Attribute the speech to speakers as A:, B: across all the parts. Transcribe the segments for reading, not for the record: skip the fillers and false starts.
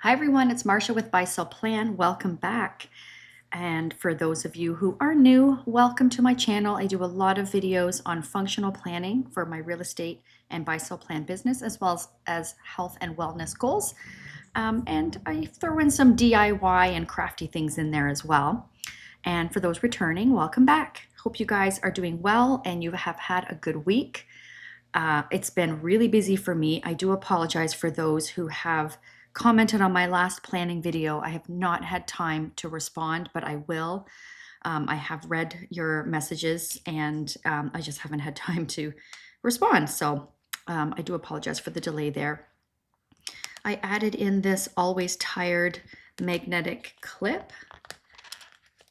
A: Hi everyone, it's Marsha with Buy Sell Plan. Welcome back. And for those of you who are new, welcome to my channel. I do a lot of videos on functional planning for my real estate and buy sell plan business, as well as health and wellness goals. And I throw in some DIY and crafty things in there as well. And for those returning, welcome back. Hope you guys are doing well and you have had a good week. It's been really busy for me. I do apologize for those who have commented on my last planning video. I have not had time to respond, but I will. I have read your messages and I just haven't had time to respond. So I do apologize for the delay there. I added in this Always Tired magnetic clip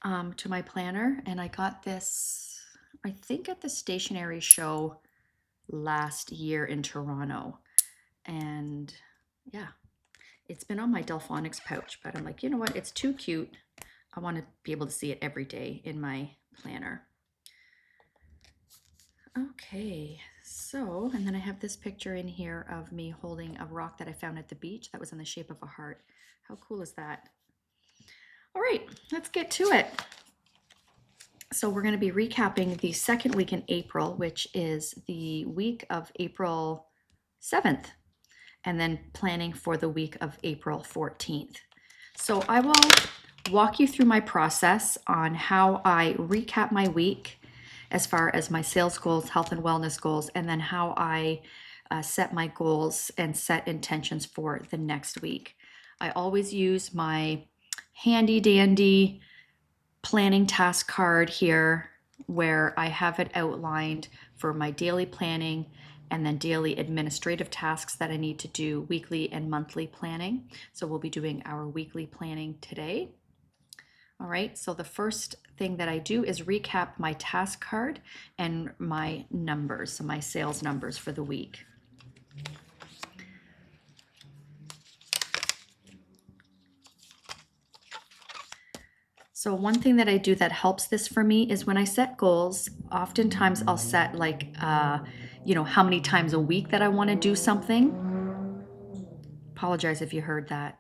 A: to my planner, and I got this, I think, at the stationery show last year in Toronto. And yeah, it's been on my Delphonics pouch, but I'm like, you know what? It's too cute. I want to be able to see it every day in my planner. Okay, so, and then I have this picture in here of me holding a rock that I found at the beach that was in the shape of a heart. How cool is that? All right, let's get to it. So we're going to be recapping the second week in April, which is the week of April 7th, and then planning for the week of April 14th. So I will walk you through my process on how I recap my week as far as my sales goals, health and wellness goals, and then how I set my goals and set intentions for the next week. I always use my handy dandy planning task card here where I have it outlined for my daily planning and then daily administrative tasks that I need to do, weekly and monthly planning. So we'll be doing our weekly planning today. All right, so the first thing that I do is recap my task card and my numbers, so my sales numbers for the week. So one thing that I do that helps this for me is when I set goals, oftentimes I'll set like, how many times a week that I want to do something. Apologize if you heard that.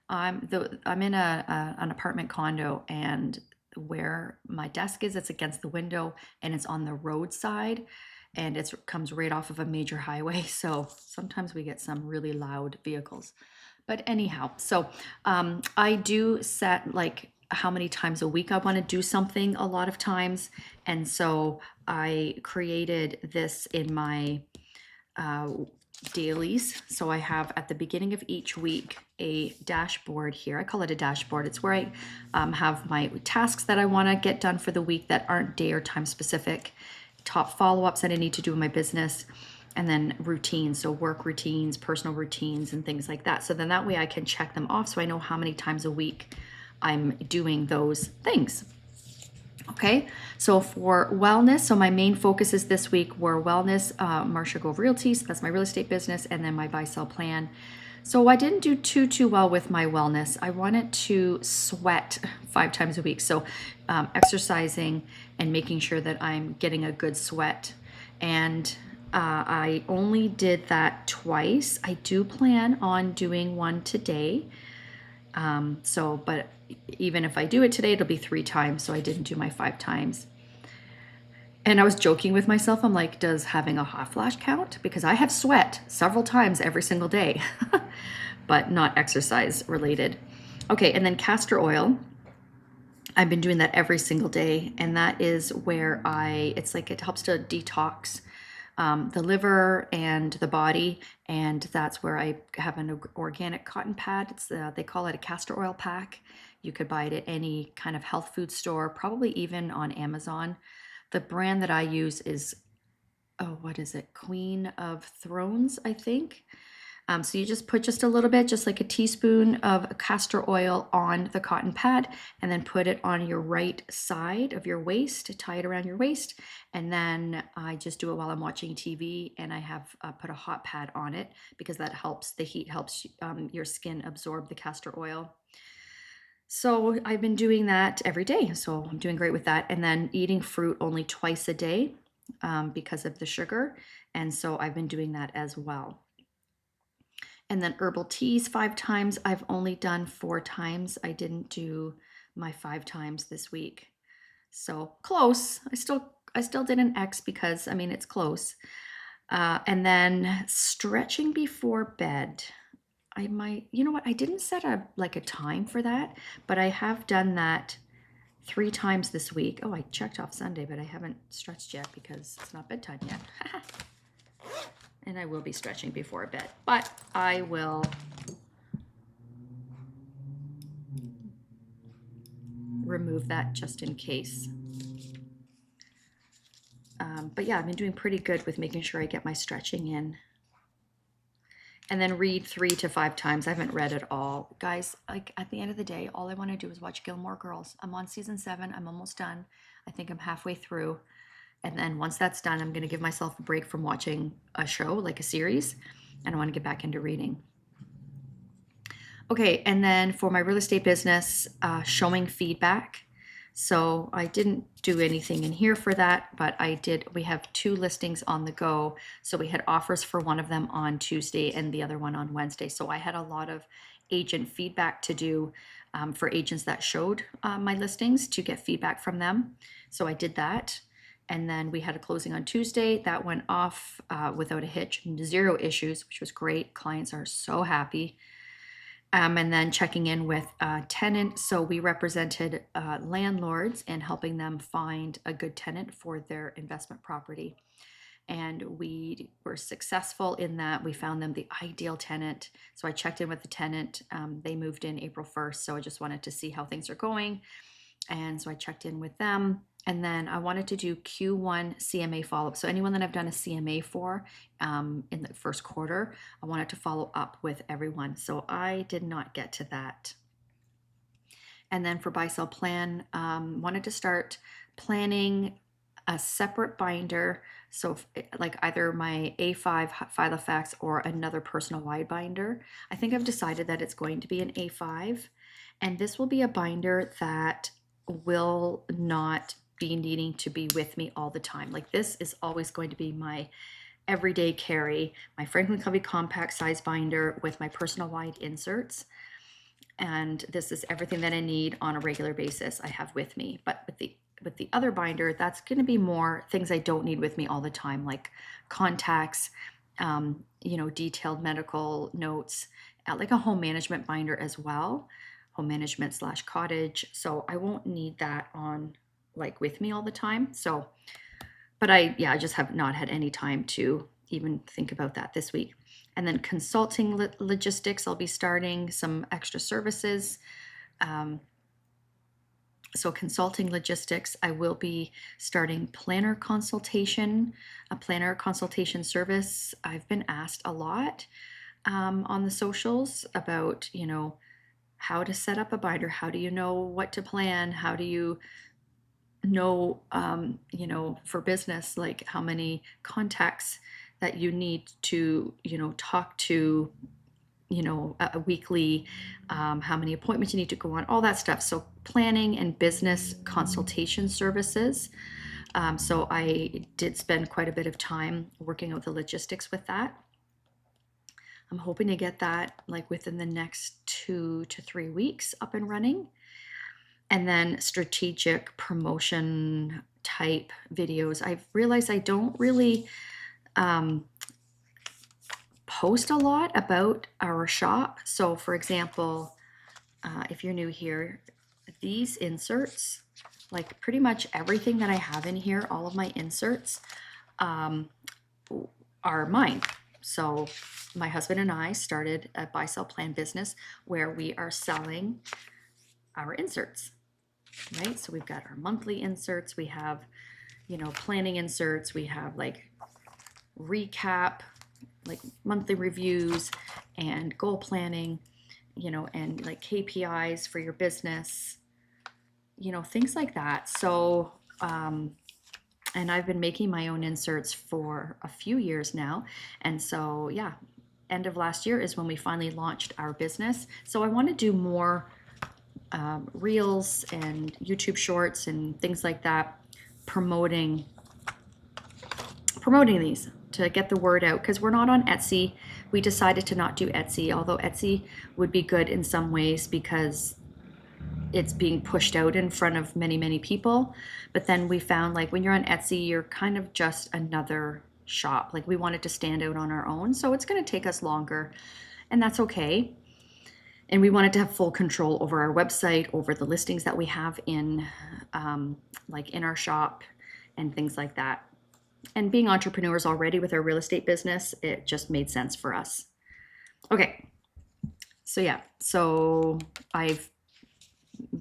A: I'm in an apartment condo, and where my desk is, it's against the window and it's on the roadside, and it comes right off of a major highway. So sometimes we get some really loud vehicles. But anyhow, so I do set like how many times a week I want to do something a lot of times. And so I created this in my dailies. So I have at the beginning of each week a dashboard here. I call it a dashboard. It's where I have my tasks that I want to get done for the week that aren't day or time specific, top follow-ups that I need to do in my business, and then routines, so work routines, personal routines, and things like that. So then that way I can check them off so I know how many times a week I'm doing those things. Okay, so for wellness, so my main focuses this week were wellness, Marsha Gove Realty, so that's my real estate business, and then my buy sell plan. So I didn't do too well with my wellness. I wanted to sweat 5 times a week, so exercising and making sure that I'm getting a good sweat. And I only did that twice. I do plan on doing one today. But even if I do it today, it'll be 3 times. So I didn't do my 5 times. And I was joking with myself. I'm like, does having a hot flash count? Because I have sweat several times every single day, but not exercise related. Okay, and then castor oil. I've been doing that every single day, and that is where it's like it helps to detox the liver and the body, and that's where I have an organic cotton pad. They call it a castor oil pack. You could buy it at any kind of health food store, probably even on Amazon. The brand that I use is, what is it? Queen of Thrones, I think. So you just put just a little bit, just like a teaspoon of castor oil on the cotton pad, and then put it on your right side of your waist, tie it around your waist. And then I just do it while I'm watching TV, and I have put a hot pad on it because that helps, the heat helps your skin absorb the castor oil. So I've been doing that every day. So I'm doing great with that. And then eating fruit only twice a day because of the sugar. And so I've been doing that as well. And then herbal teas 5 times. I've only done 4 times. I didn't do my 5 times this week. So close. I still did an X because I mean it's close. And then stretching before bed. I might, you know what? I didn't set a time for that, but I have done that 3 times this week. Oh, I checked off Sunday, but I haven't stretched yet because it's not bedtime yet. And I will be stretching before bed, but I will remove that just in case. But yeah, I've been doing pretty good with making sure I get my stretching in. And then read 3 to 5 times. I haven't read it all. Guys, like at the end of the day, all I want to do is watch Gilmore Girls. I'm on season 7. I'm almost done. I think I'm halfway through. And then once that's done, I'm going to give myself a break from watching a show, like a series. And I want to get back into reading. Okay, and then for my real estate business, showing feedback. So I didn't do anything in here for that, but we have 2 listings on the go. So we had offers for one of them on Tuesday and the other one on Wednesday. So I had a lot of agent feedback to do for agents that showed my listings to get feedback from them. So I did that. And then we had a closing on Tuesday that went off without a hitch, 0 issues, which was great. Clients are so happy. And then checking in with a tenant. So we represented landlords and helping them find a good tenant for their investment property. And we were successful in that. We found them the ideal tenant. So I checked in with the tenant. They moved in April 1st. So I just wanted to see how things are going. And so I checked in with them. And then I wanted to do Q1 CMA follow-up. So anyone that I've done a CMA for in the first quarter, I wanted to follow up with everyone. So I did not get to that. And then for buy-sell plan, wanted to start planning a separate binder. So like either my A5 Filofax or another personal wide binder. I think I've decided that it's going to be an A5. And this will be a binder that will not be needing to be with me all the time. Like this is always going to be my everyday carry, my Franklin Covey compact size binder with my personal wide inserts. And this is everything that I need on a regular basis I have with me. But with the other binder, that's going to be more things I don't need with me all the time, like contacts, detailed medical notes, like a home management binder as well, home management / cottage. So I won't need that on with me all the time. So, but I just have not had any time to even think about that this week. And then consulting logistics, I'll be starting some extra services. So consulting logistics, I will be starting a planner consultation service. I've been asked a lot on the socials about, how to set up a binder. How do you know what to plan? How do you know, for business, like how many contacts that you need to, talk to, weekly, how many appointments you need to go on, all that stuff. So planning and business consultation services. So I did spend quite a bit of time working out the logistics with that. I'm hoping to get that within the next 2 to 3 weeks up and running. And then strategic promotion type videos. I've realized I don't really post a lot about our shop. So for example, if you're new here, these inserts, pretty much everything that I have in here, all of my inserts are mine. So my husband and I started a buy-sell plan business where we are selling our inserts, right? So we've got our monthly inserts, we have, planning inserts, we have recap, monthly reviews and goal planning, and KPIs for your business, things like that. So, and I've been making my own inserts for a few years now. And so, yeah, end of last year is when we finally launched our business. So I want to do more reels and YouTube shorts and things like that, promoting these to get the word out, because we're not on Etsy. We decided to not do Etsy, although Etsy would be good in some ways because it's being pushed out in front of many, many people. But then we found like when you're on Etsy, you're kind of just another shop. Like we wanted to stand out on our own. So it's going to take us longer, and that's okay. And we wanted to have full control over our website, over the listings that we have in like in our shop and things like that. And being entrepreneurs already with our real estate business, it just made sense for us. Okay. So yeah, so I've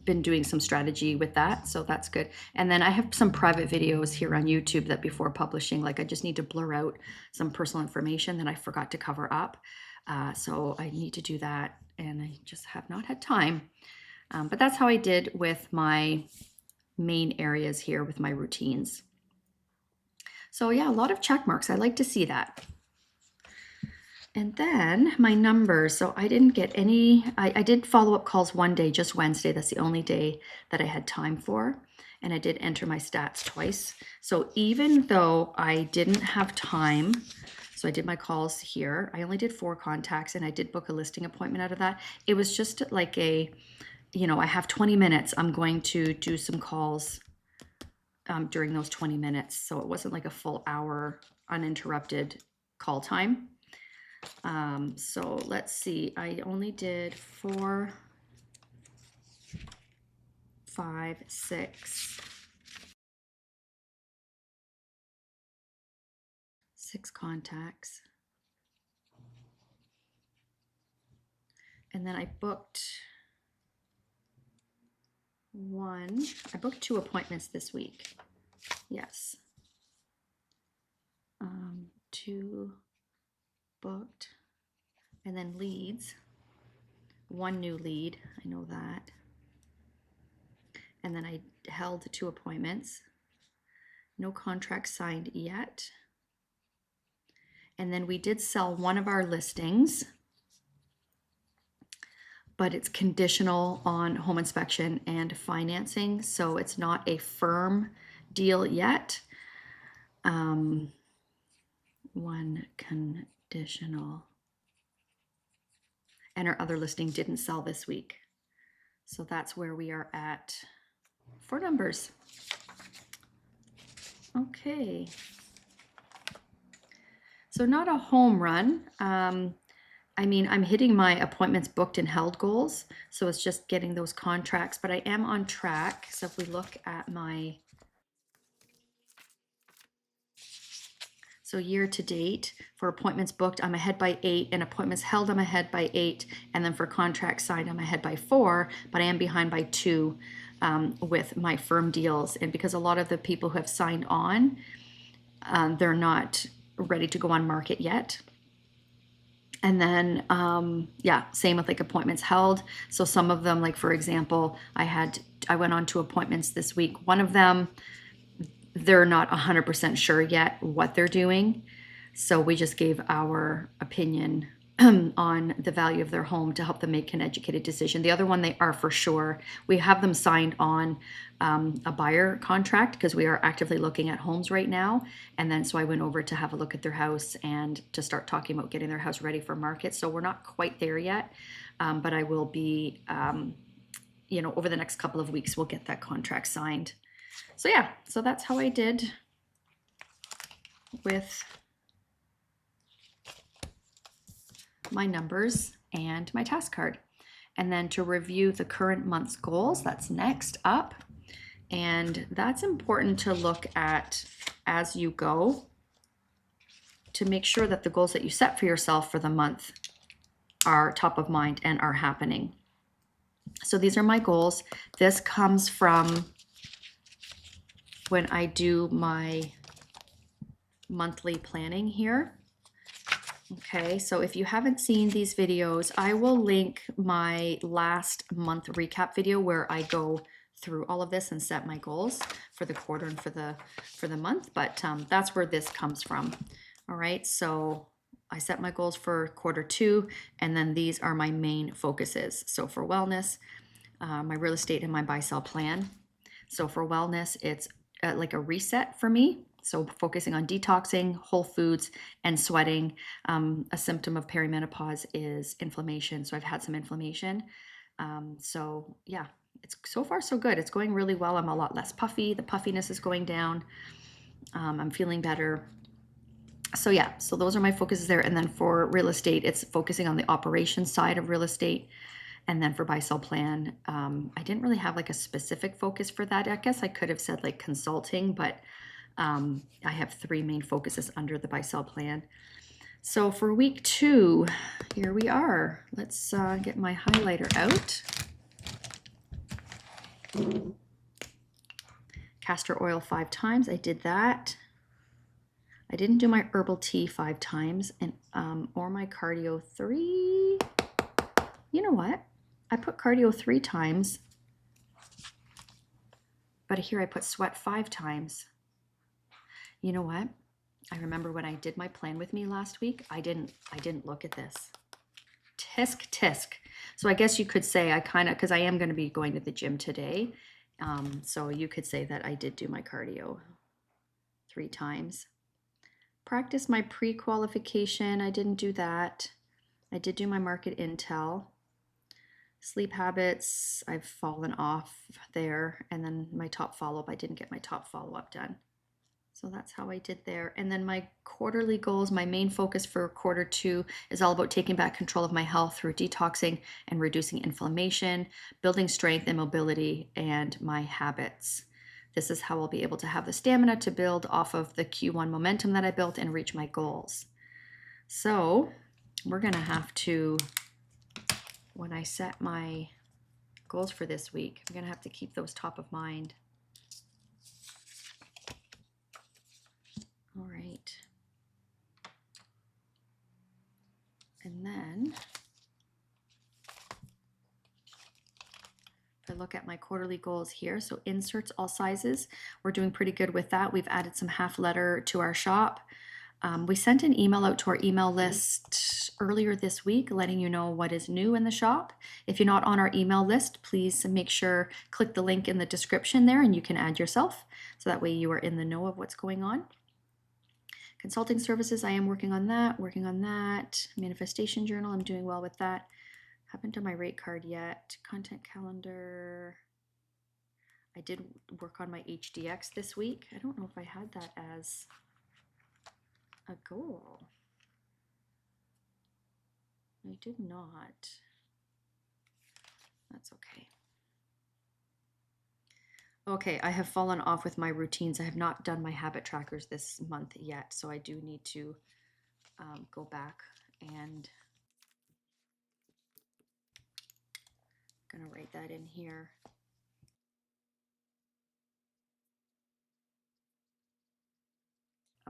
A: been doing some strategy with that, so that's good. And then I have some private videos here on YouTube that before publishing, like I just need to blur out some personal information that I forgot to cover up. So I need to do that, and I just have not had time. But that's how I did with my main areas here with my routines. So yeah, a lot of check marks. I like to see that. And then my numbers. So I didn't get any, I did follow-up calls one day, just Wednesday. That's the only day that I had time for. And I did enter my stats twice. So even though I didn't have time, so I did my calls here, I only did 4 contacts, and I did book a listing appointment out of that. It was just like a, I have 20 minutes. I'm going to do some calls during those 20 minutes. So it wasn't like a full hour uninterrupted call time. So let's see, I only did 4, 5, 6 contacts. And then I booked 2 appointments this week. Yes. 2 booked. And then leads, 1 new lead, I know that. And then I held 2 appointments. No contract signed yet. And then we did sell one of our listings, but it's conditional on home inspection and financing, so it's not a firm deal yet. 1 conditional. And our other listing didn't sell this week. So that's where we are at for numbers. Okay. So not a home run. I mean, I'm hitting my appointments booked and held goals. So it's just getting those contracts, but I am on track. So if we look at so year to date for appointments booked, I'm ahead by 8, and appointments held, I'm ahead by 8. And then for contracts signed, I'm ahead by 4, but I am behind by 2 with my firm deals. And because a lot of the people who have signed on, they're not ready to go on market yet. And then, yeah, same with like appointments held. So some of them, like for example, I went on 2 appointments this week. One of them, they're not 100% sure yet what they're doing. So we just gave our opinion on the value of their home to help them make an educated decision. The other one, they are for sure. We have them signed on a buyer contract because we are actively looking at homes right now. And then so I went over to have a look at their house and to start talking about getting their house ready for market. So we're not quite there yet, but I will be, over the next couple of weeks, we'll get that contract signed. So yeah, so that's how I did with my numbers and my task card. And then to review the current month's goals, that's next up. And that's important to look at as you go to make sure that the goals that you set for yourself for the month are top of mind and are happening. So these are my goals. This comes from when I do my monthly planning here. Okay, so if you haven't seen these videos, I will link my last month recap video where I go through all of this and set my goals for the quarter and for the month, but that's where this comes from. All right, so I set my goals for Q2, and then these are my main focuses. So for wellness, my real estate, and my buy-sell plan. So for wellness, it's like a reset for me. So focusing on detoxing, whole foods, and sweating. A symptom of perimenopause is inflammation. So I've had some inflammation. So yeah, it's so far so good. It's going really well. I'm a lot less puffy. The puffiness is going down. I'm feeling better. So yeah, so those are my focuses there. And then for real estate, it's focusing on the operations side of real estate. And then for buy sell plan, I didn't really have like a specific focus for that. I guess I could have said like consulting, but I have 3 main focuses under the buy sell plan. So for week 2, here we are. Let's get my highlighter out. Castor oil 5 times. I did that. I didn't do my herbal tea 5 times, and or my cardio 3. You know what? I put cardio 3 times, but here I put sweat 5 times. You know what? I remember when I did my plan with me last week, I didn't look at this. Tisk. So I guess you could say I kind of, because I am going to be going to the gym today. So you could say that I did do my cardio 3 times. Practice my pre-qualification. I didn't do that. I did do my market intel. Sleep habits, I've fallen off there. And then my top follow-up, I didn't get my top follow-up done. So that's how I did there. And then my quarterly goals, my main focus for quarter 2 is all about taking back control of my health through detoxing and reducing inflammation, building strength and mobility, and my habits. This is how I'll be able to have the stamina to build off of the Q1 momentum that I built and reach my goals. So we're gonna have to, when I set my goals for this week, I'm gonna have to keep those top of mind. All right. And then if I look at my quarterly goals here, so inserts all sizes, we're doing pretty good with that. We've added some half letter to our shop. We sent an email out to our email list earlier this week letting you know what is new in the shop. If you're not on our email list, please make sure, click the link in the description there and you can add yourself. So that way you are in the know of what's going on. Consulting services, I am working on that. Manifestation journal, I'm doing well with that. Haven't done my rate card yet. Content calendar. I did work on my HDX this week. I don't know if I had that as a goal. I did not. That's okay. Okay, I have fallen off with my routines. I have not done my habit trackers this month yet, so I do need to go back and I'm gonna write that in here.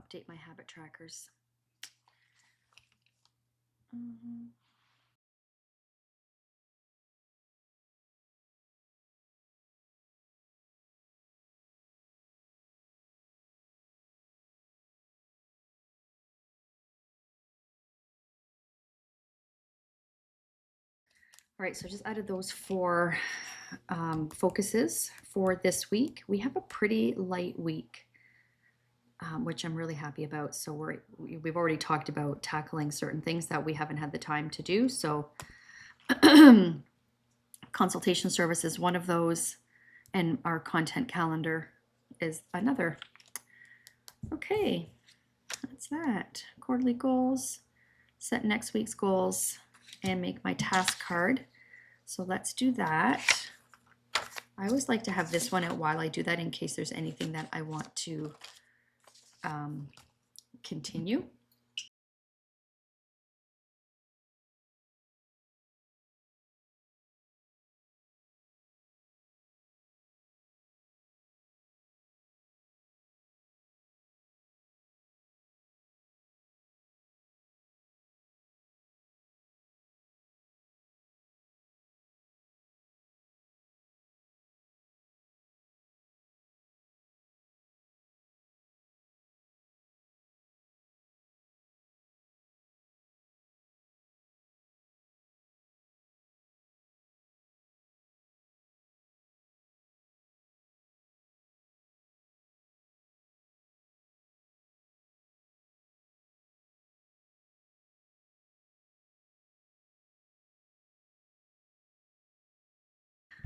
A: Update my habit trackers. All right, so I just added those 4 focuses for this week. We have a pretty light week, which I'm really happy about. So we've already talked about tackling certain things that we haven't had the time to do. So consultation service is one of those, and our content calendar is another. Okay, that's that. Quarterly goals, set next week's goals, and make my task card. So let's do that. I always like to have this one out while I do that in case there's anything that I want to continue.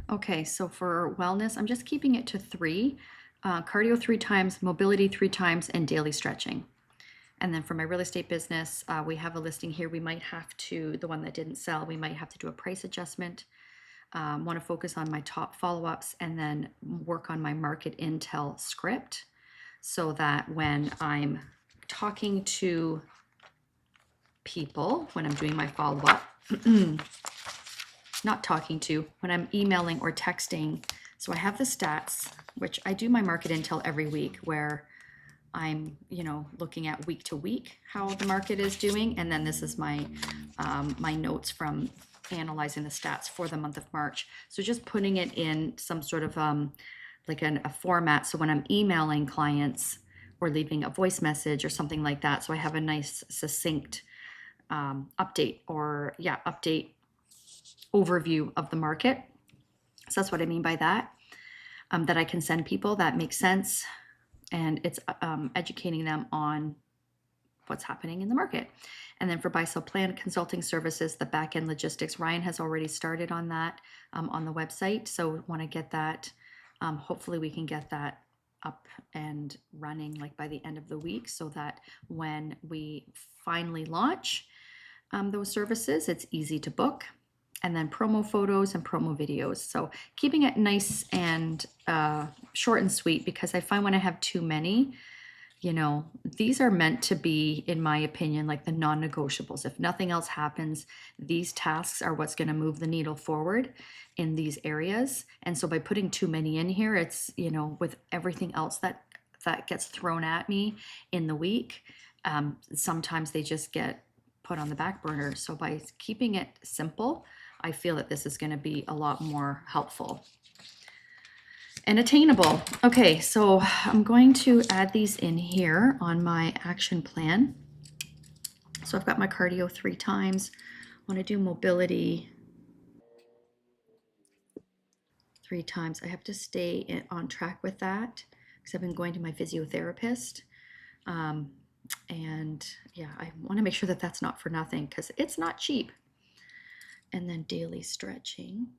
A: Okay, so for wellness, I'm just keeping it to 3. Cardio 3 times, mobility 3 times, and daily stretching. And then for my real estate business, we have a listing here. We might have to, the one that didn't sell, we might have to do a price adjustment. Want to focus on my top follow-ups and then work on my market intel script so that when I'm talking to people, when I'm doing my follow-up, not talking to, when I'm emailing or texting. So I have the stats, which I do my market intel every week where I'm, looking at week to week how the market is doing. And then this is my, my notes from analyzing the stats for the month of March. So just putting it in some sort of like a format. So when I'm emailing clients or leaving a voice message or something like that, so I have a nice succinct update overview of the market. So that's what I mean by that. That I can send people that makes sense, and it's educating them on what's happening in the market. And then for buy sell plan consulting services, the back end logistics, Ryan has already started on that on the website. So want to get that. Hopefully we can get that up and running like by the end of the week, so that when we finally launch those services, it's easy to book. And then promo photos and promo videos. So keeping it nice and short and sweet, because I find when I have too many, these are meant to be, in my opinion, like the non-negotiables. If nothing else happens, these tasks are what's going to move the needle forward in these areas. And so by putting too many in here, it's, with everything else that gets thrown at me in the week, sometimes they just get put on the back burner. So by keeping it simple, I feel that this is going to be a lot more helpful and attainable. Okay, so I'm going to add these in here on my action plan. So I've got my cardio 3 times. I want to do mobility 3 times. I have to stay on track with that because I've been going to my physiotherapist. And yeah, I want to make sure that that's not for nothing because it's not cheap. And then daily stretching.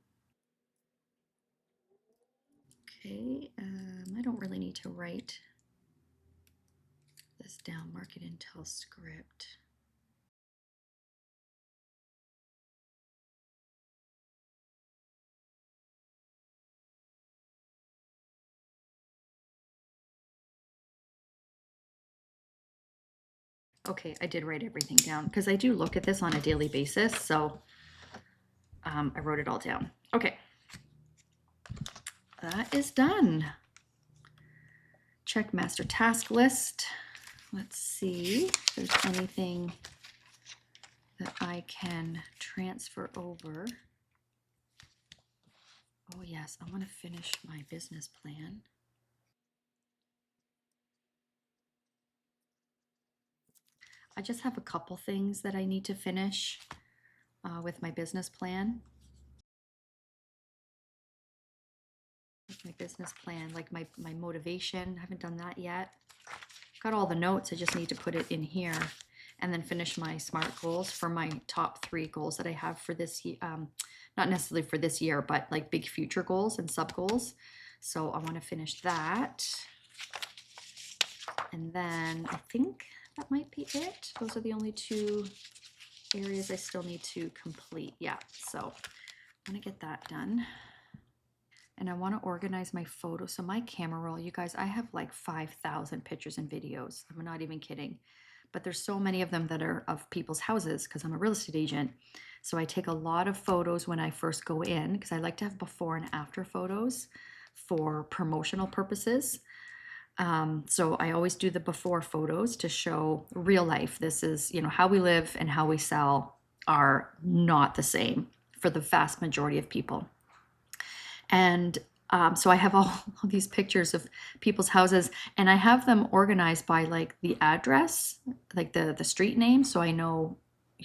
A: Okay, I don't really need to write this down, market intel script. Okay, I did write everything down because I do look at this on a daily basis. So I wrote it all down. Okay, that is done. Check master task list. Let's see if there's anything that I can transfer over. Oh yes, I want to finish my business plan. I just have a couple things that I need to finish with my business plan. With my business plan, like my motivation, I haven't done that yet. Got all the notes, I just need to put it in here and then finish my SMART goals for my top 3 goals that I have for this year. Not necessarily for this year, but like big future goals and sub goals. So I want to finish that. And then I think that might be it. Those are the only 2 areas I still need to complete. Yeah, so I'm gonna get that done. And I want to organize my photos. So my camera roll, you guys, I have like 5,000 pictures and videos. I'm not even kidding. But there's so many of them that are of people's houses because I'm a real estate agent. So I take a lot of photos when I first go in because I like to have before and after photos for promotional purposes. So I always do the before photos to show real life. This is, how we live and how we sell are not the same for the vast majority of people. And so I have all these pictures of people's houses, and I have them organized by like the address, like the street name, so I know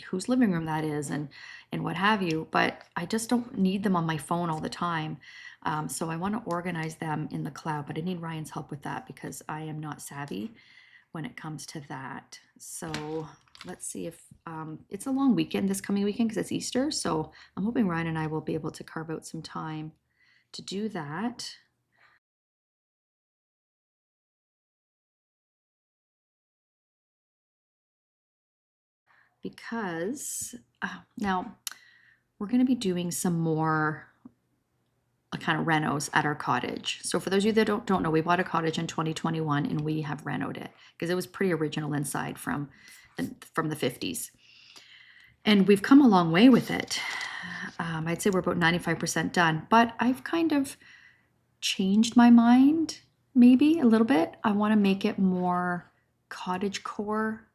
A: whose living room that is and what have you. But I just don't need them on my phone all the time. So I want to organize them in the cloud, but I need Ryan's help with that because I am not savvy when it comes to that. So let's see if it's a long weekend this coming weekend because it's Easter. So I'm hoping Ryan and I will be able to carve out some time to do that, because now we're going to be doing some more kind of renos at our cottage. So for those of you that don't know, we bought a cottage in 2021 and we have renoed it because it was pretty original inside from the 50s. And we've come a long way with it. I'd say we're about 95% done, but I've kind of changed my mind maybe a little bit. I want to make it more cottage core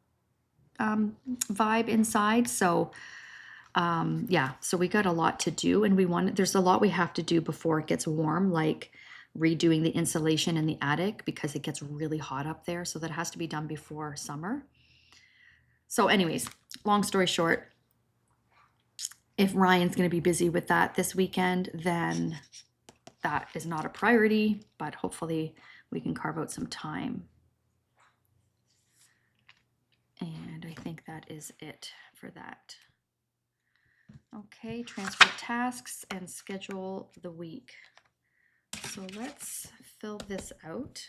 A: vibe inside. So yeah, so we got a lot to do, and there's a lot we have to do before it gets warm, like redoing the insulation in the attic because it gets really hot up there. So that has to be done before summer. So anyways, long story short, if Ryan's going to be busy with that this weekend, then that is not a priority, but hopefully we can carve out some time. And I think that is it for that. Okay, transfer tasks and schedule the week. So let's fill this out.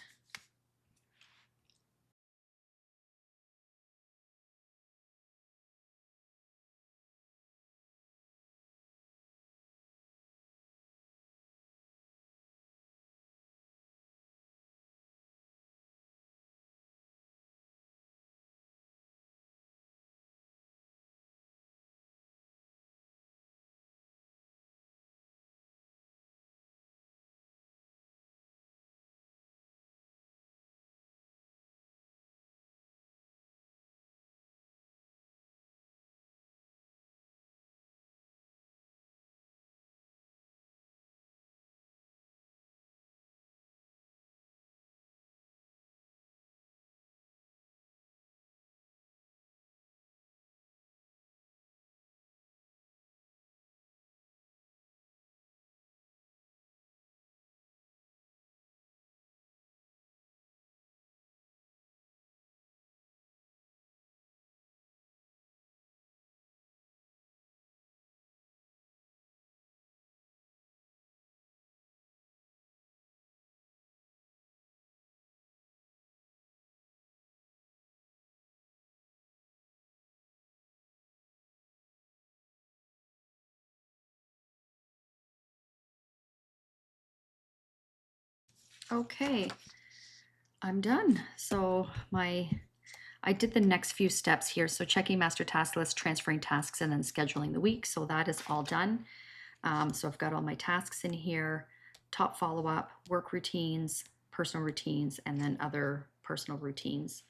A: Okay, I'm done. So I did the next few steps here. So checking master task list, transferring tasks, and then scheduling the week. So that is all done. So I've got all my tasks in here, top follow-up, work routines, personal routines, and then other personal routines.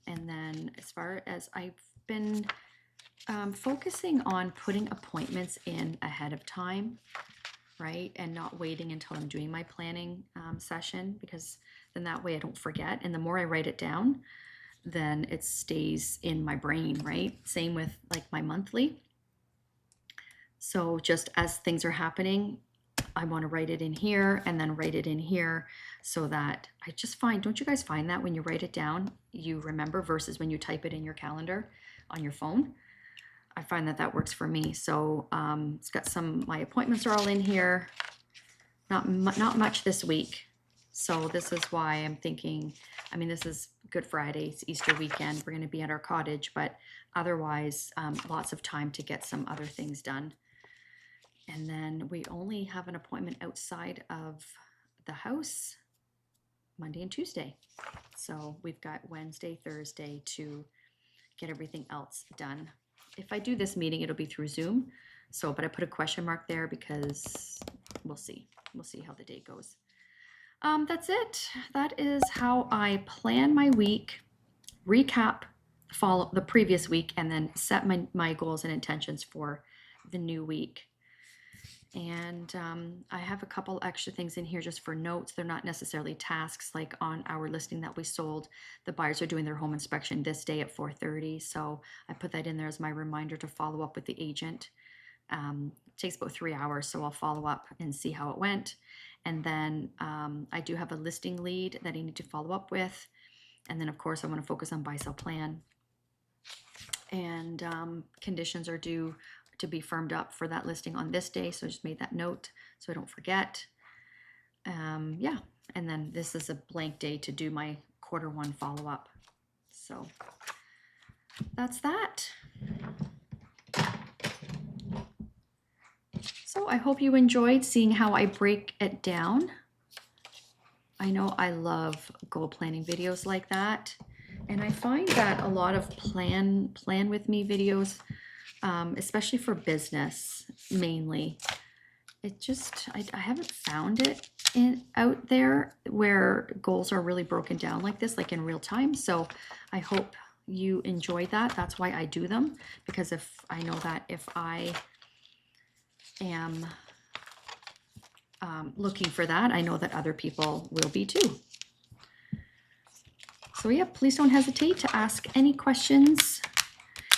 A: And then as far as I've been focusing on putting appointments in ahead of time, right? And not waiting until I'm doing my planning session, because then that way I don't forget. And the more I write it down, then it stays in my brain, right? Same with like my monthly. So just as things are happening, I want to write it in here and then write it in here, so that I just find, don't you guys find that when you write it down, you remember versus when you type it in your calendar on your phone? I find that that works for me. So it's got my appointments are all in here. Not much this week. So this is why I'm thinking, I mean, this is Good Friday, it's Easter weekend. We're going to be at our cottage, but otherwise lots of time to get some other things done. And then we only have an appointment outside of the house Monday and Tuesday. So we've got Wednesday, Thursday to get everything else done. If I do this meeting, it'll be through Zoom. So, but I put a question mark there because we'll see. We'll see how the day goes. That's it. That is how I plan my week, recap the previous week, and then set my goals and intentions for the new week. And I have a couple extra things in here just for notes. They're not necessarily tasks. Like on our listing that we sold, the buyers are doing their home inspection this day at 4:30. So I put that in there as my reminder to follow up with the agent. It takes about 3 hours, so I'll follow up and see how it went. And then I do have a listing lead that I need to follow up with. And then of course I want to focus on buy-sell plan. And conditions are due to be firmed up for that listing on this day. So I just made that note so I don't forget. Yeah, and then this is a blank day to do my Q1 follow-up. So that's that. So I hope you enjoyed seeing how I break it down. I know I love goal planning videos like that. And I find that a lot of plan with me videos, especially for business mainly, I haven't found it out there where goals are really broken down like this, like in real time. So I hope you enjoy that. That's why I do them, because if I know that if I am looking for that, I know that other people will be too. So yeah, please don't hesitate to ask any questions.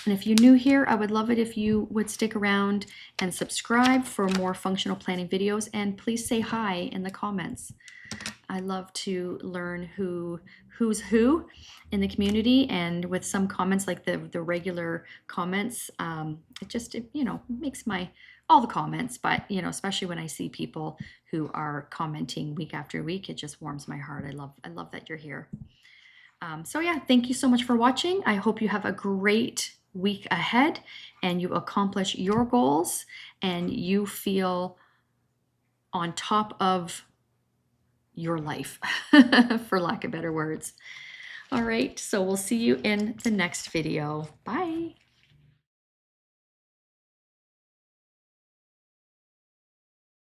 A: And if you're new here, I would love it if you would stick around and subscribe for more functional planning videos. And please say hi in the comments. I love to learn who's who in the community, and with some comments like the regular comments, it you know, makes all the comments, but you know, especially when I see people who are commenting week after week, it just warms my heart. I love that you're here. So yeah, thank you so much for watching. I hope you have a great week ahead and you accomplish your goals and you feel on top of your life, for lack of better words. All right, so we'll see you in the next video. Bye.